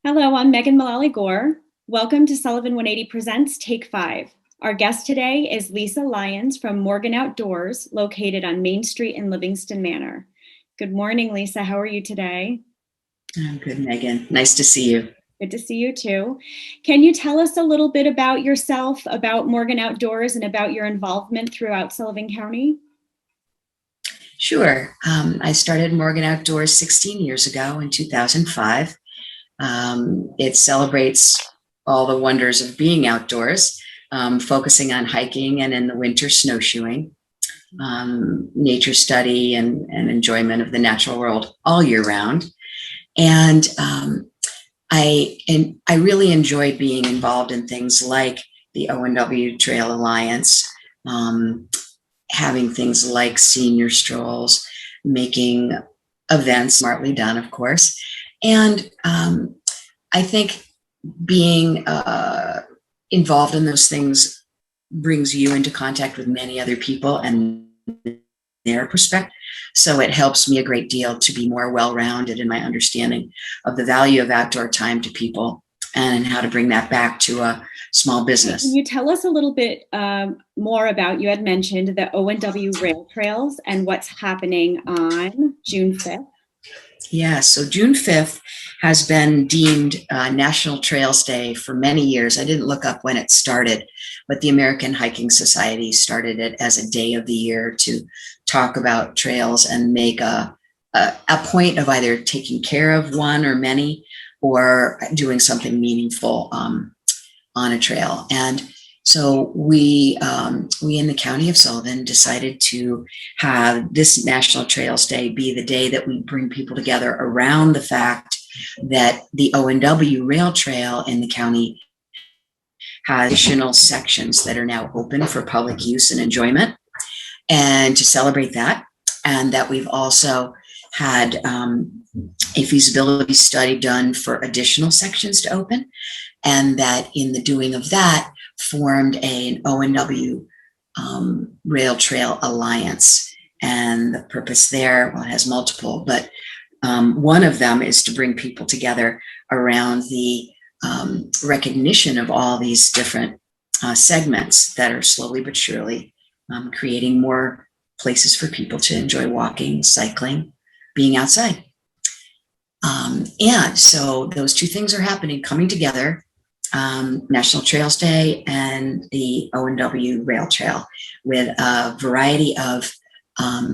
Hello, I'm Megan Mullally Gore. Welcome to Sullivan O&W Presents Take 5. Our guest today is Lisa Lyons from Morgan Outdoors, located on Main Street in Livingston Manor. Good morning, Lisa. How are you today? I'm good, Megan. Nice to see you. Good to see you too. Can you tell us a little bit about yourself, about Morgan Outdoors, and about your involvement throughout Sullivan County? Sure. I started Morgan Outdoors 16 years ago in 2005. It celebrates all the wonders of being outdoors, focusing on hiking and in the winter snowshoeing, nature study and enjoyment of the natural world all year round. And I really enjoy being involved in things like the O&W Trail Alliance, having things like senior strolls, making events smartly done, of course. And I think being involved in those things brings you into contact with many other people and their perspective. So it helps me a great deal to be more well-rounded in my understanding of the value of outdoor time to people and how to bring that back to a small business. Can you tell us a little bit more about, you had mentioned the O&W Rail Trails and what's happening on June 5th? Yeah, so June 5th has been deemed National Trails Day for many years. I didn't look up when it started, but the American Hiking Society started it as a day of the year to talk about trails and make a point of either taking care of one or many or doing something meaningful on a trail. And so we in the County of Sullivan decided to have this National Trails Day be the day that we bring people together around the fact that the O&W Rail Trail in the county has additional sections that are now open for public use and enjoyment. And to celebrate that, and that we've also had a feasibility study done for additional sections to open, and that in the doing of that formed an O&W Rail Trail Alliance. And the purpose there, well, it has multiple, but one of them is to bring people together around the recognition of all these different segments that are slowly but surely creating more places for people to enjoy walking, cycling, being outside. And so those two things are happening, coming together, National Trails Day and the O&W Rail Trail, with a variety of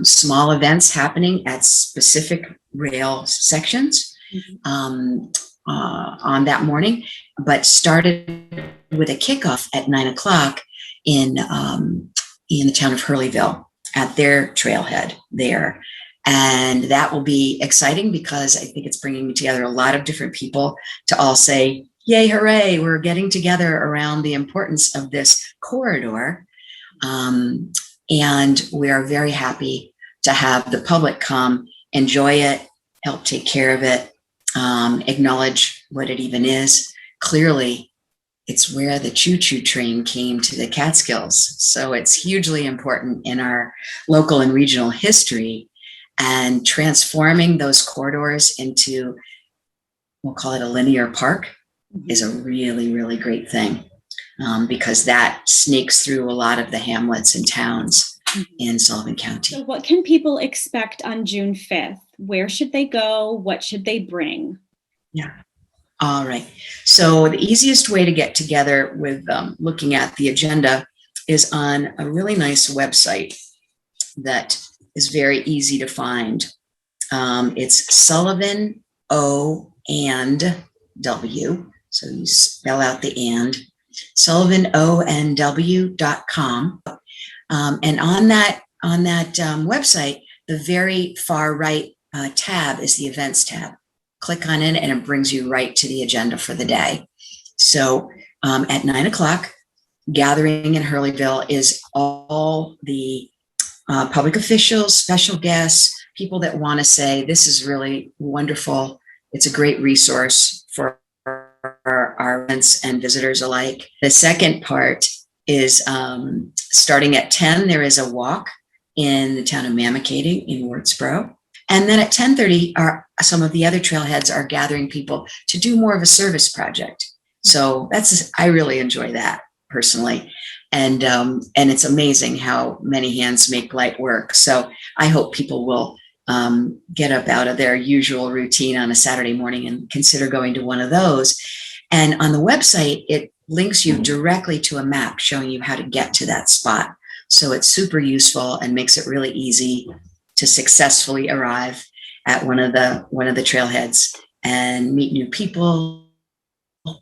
small events happening at specific rail sections on that morning, but started with a kickoff at 9 o'clock in the town of Hurleyville at their trailhead there. And that will be exciting because I think it's bringing together a lot of different people to all say, yay, hooray, we're getting together around the importance of this corridor. And we are very happy to have the public come, enjoy it, help take care of it, acknowledge what it even is. Clearly, it's where the choo-choo train came to the Catskills. So it's hugely important in our local and regional history, and transforming those corridors into, we'll call it a linear park, is a really, really great thing, because that sneaks through a lot of the hamlets and towns in Sullivan County. So what can people expect on June 5th? Where should they go? What should they bring? Yeah. All right. So the easiest way to get together with looking at the agenda is on a really nice website that is very easy to find. It's Sullivan O&W. So you spell out the and, SullivanoNW.com. And on that website, the very far right tab is the events tab. Click on it and it brings you right to the agenda for the day. So at 9 o'clock, gathering in Hurleyville is all the public officials, special guests, people that want to say, this is really wonderful. It's a great resource for our friends and visitors alike. The second part is starting at 10, there is a walk in the town of Mamakating in Wardsboro. And then at 10:30, some of the other trailheads are gathering people to do more of a service project. So I really enjoy that personally. And it's amazing how many hands make light work. So I hope people will get up out of their usual routine on a Saturday morning and consider going to one of those. And on the website, it links you directly to a map showing you how to get to that spot. So it's super useful and makes it really easy to successfully arrive at one of the trailheads and meet new people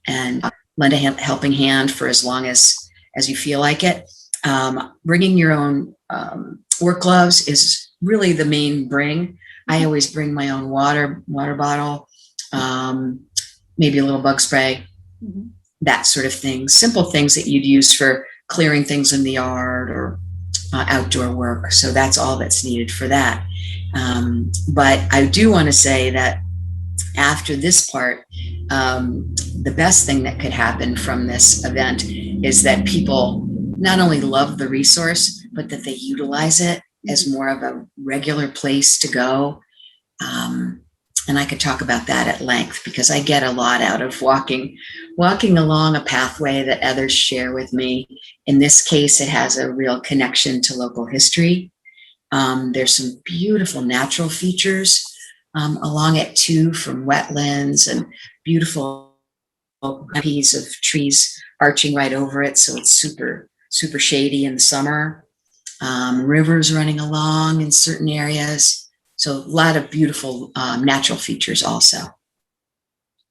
and lend a helping hand for as long as you feel like it. Bringing your own work gloves is really the main bring. I always bring my own water bottle, maybe a little bug spray, that sort of thing. Simple things that you'd use for clearing things in the yard or outdoor work. So that's all that's needed for that. But I do want to say that after this part, the best thing that could happen from this event is that people not only love the resource, but that they utilize it as more of a regular place to go. And I could talk about that at length because I get a lot out of walking along a pathway that others share with me. In this case, it has a real connection to local history. There's some beautiful natural features along it too, from wetlands and beautiful pieces of trees arching right over it. So it's super, super shady in the summer. Rivers running along in certain areas. So a lot of beautiful natural features also.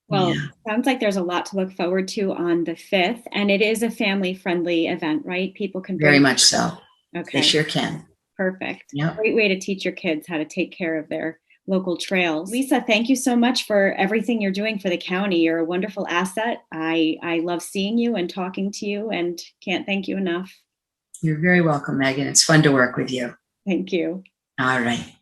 Well, sounds like there's a lot to look forward to on the 5th, and it is a family-friendly event, right? People can very much so. Okay, they sure can. Perfect. Yep. Great way to teach your kids how to take care of their local trails. Lisa, thank you so much for everything you're doing for the county. You're a wonderful asset. I love seeing you and talking to you, and can't thank you enough. You're very welcome, Megan. It's fun to work with you. Thank you. All right.